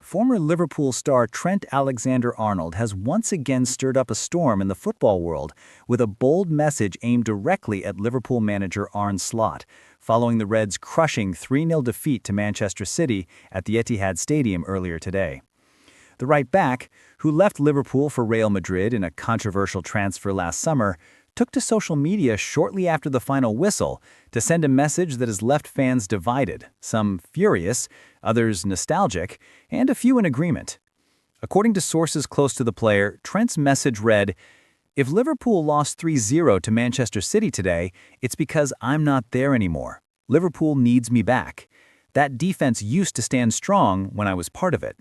Former Liverpool star Trent Alexander-Arnold has once again stirred up a storm in the football world with a bold message aimed directly at Liverpool manager Arne Slot, following the Reds' crushing 3-0 defeat to Manchester City at the Etihad Stadium earlier today. The right-back, who left Liverpool for Real Madrid in a controversial transfer last summer, took to social media shortly after the final whistle to send a message that has left fans divided, some furious, others nostalgic, and a few in agreement. According to sources close to the player, Trent's message read, "If Liverpool lost 3-0 to Manchester City today, it's because I'm not there anymore. Liverpool needs me back. That defense used to stand strong when I was part of it."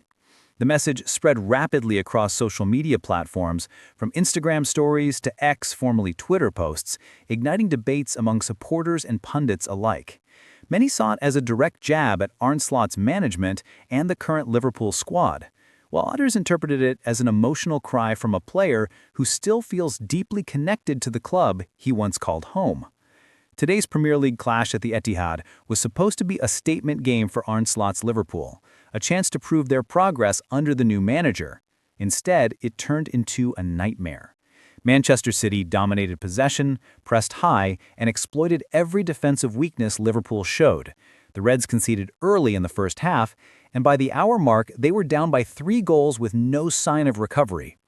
The message spread rapidly across social media platforms, from Instagram stories to X, formerly Twitter posts, igniting debates among supporters and pundits alike. Many saw it as a direct jab at Arne Slot's management and the current Liverpool squad, while others interpreted it as an emotional cry from a player who still feels deeply connected to the club he once called home. Today's Premier League clash at the Etihad was supposed to be a statement game for Arne Slot's Liverpool, a chance to prove their progress under the new manager. Instead, it turned into a nightmare. Manchester City dominated possession, pressed high, and exploited every defensive weakness Liverpool showed. The Reds conceded early in the first half, and by the hour mark, they were down by 3 goals with no sign of recovery.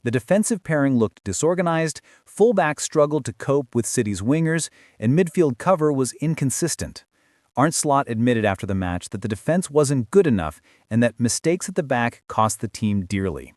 The defensive pairing looked disorganized, fullbacks struggled to cope with City's wingers, and midfield cover was inconsistent. Arne Slot admitted after the match that the defense wasn't good enough and that mistakes at the back cost the team dearly.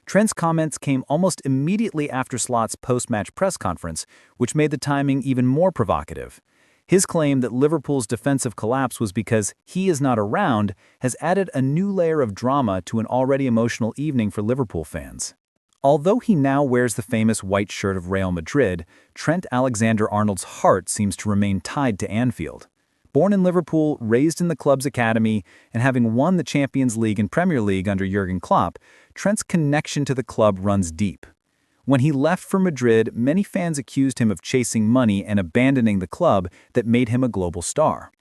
Trent's comments came almost immediately after Slot's post-match press conference, which made the timing even more provocative. His claim that Liverpool's defensive collapse was because he is not around has added a new layer of drama to an already emotional evening for Liverpool fans. Although he now wears the famous white shirt of Real Madrid, Trent Alexander-Arnold's heart seems to remain tied to Anfield. Born in Liverpool, raised in the club's academy, and having won the Champions League and Premier League under Jurgen Klopp, Trent's connection to the club runs deep. When he left for Madrid, many fans accused him of chasing money and abandoning the club that made him a global star.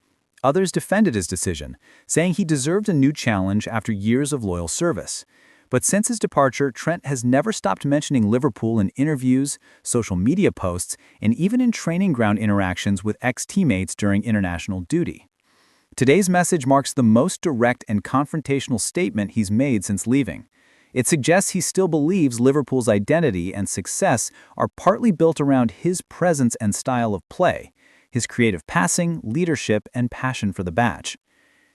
Others defended his decision, saying he deserved a new challenge after years of loyal service. But since his departure, Trent has never stopped mentioning Liverpool in interviews, social media posts, and even in training ground interactions with ex-teammates during international duty. Today's message marks the most direct and confrontational statement he's made since leaving. It suggests he still believes Liverpool's identity and success are partly built around his presence and style of play, his creative passing, leadership, and passion for the badge.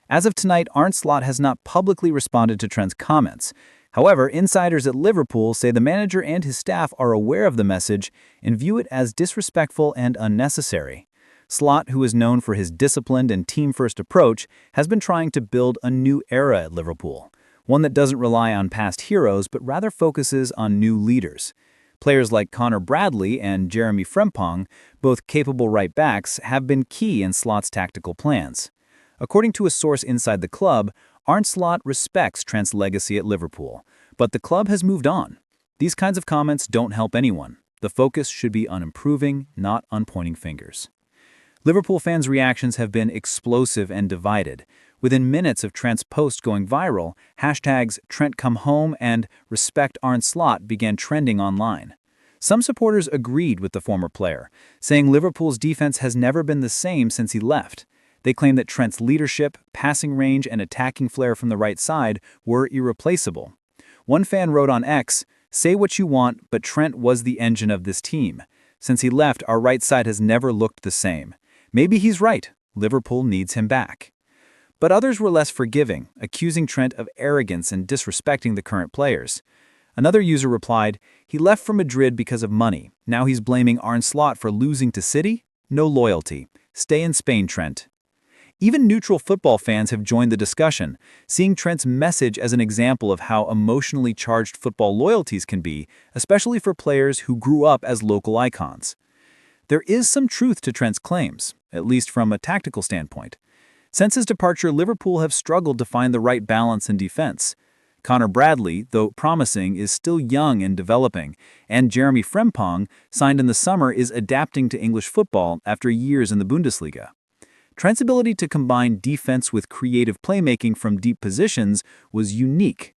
As of tonight, Arne Slot has not publicly responded to Trent's comments. However, insiders at Liverpool say the manager and his staff are aware of the message and view it as disrespectful and unnecessary. Slot, who is known for his disciplined and team-first approach, has been trying to build a new era at Liverpool, one that doesn't rely on past heroes but rather focuses on new leaders. Players like Conor Bradley and Jeremy Frimpong, both capable right-backs, have been key in Slot's tactical plans. According to a source inside the club, Arne Slot respects Trent's legacy at Liverpool, but the club has moved on. These kinds of comments don't help anyone. The focus should be on improving, not on pointing fingers. Liverpool fans' reactions have been explosive and divided. Within minutes of Trent's post going viral, hashtags #TrentComeHome and Respect Arne Slot began trending online. Some supporters agreed with the former player, saying Liverpool's defense has never been the same since he left. They claim that Trent's leadership, passing range, and attacking flair from the right side were irreplaceable. One fan wrote on X, "Say what you want, but Trent was the engine of this team. Since he left, our right side has never looked the same. Maybe he's right. Liverpool needs him back." But others were less forgiving, accusing Trent of arrogance and disrespecting the current players. Another user replied, "He left for Madrid because of money. Now he's blaming Arne Slot for losing to City? No loyalty. Stay in Spain, Trent." Even neutral football fans have joined the discussion, seeing Trent's message as an example of how emotionally charged football loyalties can be, especially for players who grew up as local icons. There is some truth to Trent's claims, at least from a tactical standpoint. Since his departure, Liverpool have struggled to find the right balance in defense. Conor Bradley, though promising, is still young and developing, and Jeremy Frimpong, signed in the summer, is adapting to English football after years in the Bundesliga. Trent's ability to combine defense with creative playmaking from deep positions was unique.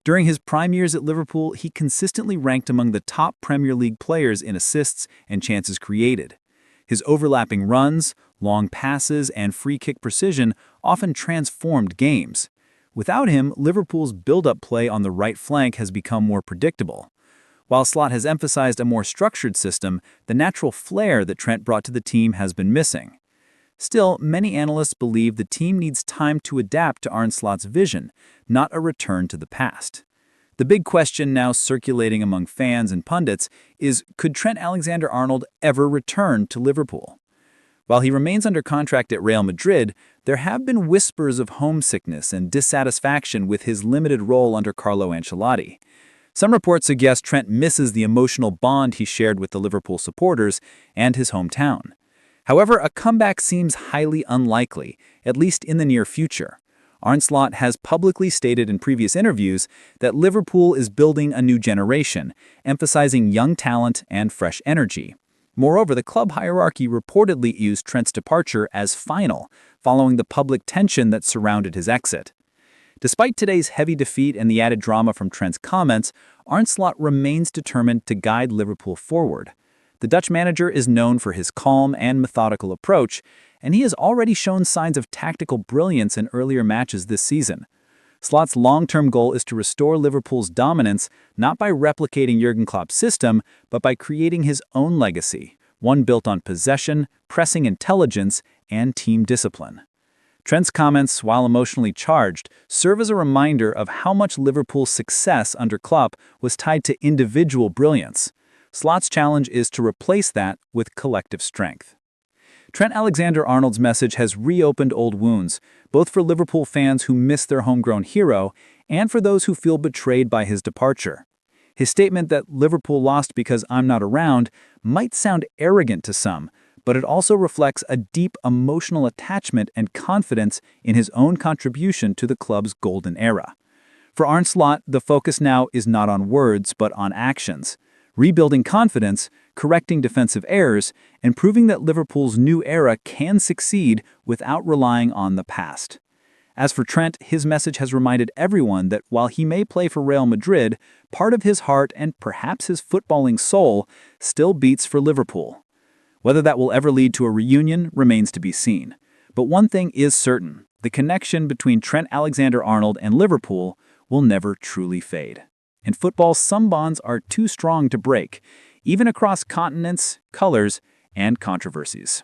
During his prime years at Liverpool, he consistently ranked among the top Premier League players in assists and chances created. His overlapping runs, long passes, and free-kick precision often transformed games. Without him, Liverpool's build-up play on the right flank has become more predictable. While Slot has emphasized a more structured system, the natural flair that Trent brought to the team has been missing. Still, many analysts believe the team needs time to adapt to Arne Slot's vision, not a return to the past. The big question now circulating among fans and pundits is, could Trent Alexander-Arnold ever return to Liverpool? While he remains under contract at Real Madrid, there have been whispers of homesickness and dissatisfaction with his limited role under Carlo Ancelotti. Some reports suggest Trent misses the emotional bond he shared with the Liverpool supporters and his hometown. However, a comeback seems highly unlikely, at least in the near future. Arne Slot has publicly stated in previous interviews that Liverpool is building a new generation, emphasizing young talent and fresh energy. Moreover, the club hierarchy reportedly used Trent's departure as final, following the public tension that surrounded his exit. Despite today's heavy defeat and the added drama from Trent's comments, Arne Slot remains determined to guide Liverpool forward. The Dutch manager is known for his calm and methodical approach, and he has already shown signs of tactical brilliance in earlier matches this season. Slot's long-term goal is to restore Liverpool's dominance not by replicating Jurgen Klopp's system, but by creating his own legacy, one built on possession, pressing intelligence, and team discipline. Trent's comments, while emotionally charged, serve as a reminder of how much Liverpool's success under Klopp was tied to individual brilliance. Slot's challenge is to replace that with collective strength. Trent Alexander-Arnold's message has reopened old wounds, both for Liverpool fans who miss their homegrown hero and for those who feel betrayed by his departure. His statement that Liverpool lost because I'm not around might sound arrogant to some, but it also reflects a deep emotional attachment and confidence in his own contribution to the club's golden era. For Arne Slot, the focus now is not on words but on actions. Rebuilding confidence, correcting defensive errors, and proving that Liverpool's new era can succeed without relying on the past. As for Trent, his message has reminded everyone that while he may play for Real Madrid, part of his heart and perhaps his footballing soul still beats for Liverpool. Whether that will ever lead to a reunion remains to be seen. But one thing is certain, the connection between Trent Alexander-Arnold and Liverpool will never truly fade. In football, some bonds are too strong to break, even across continents, colors, and controversies.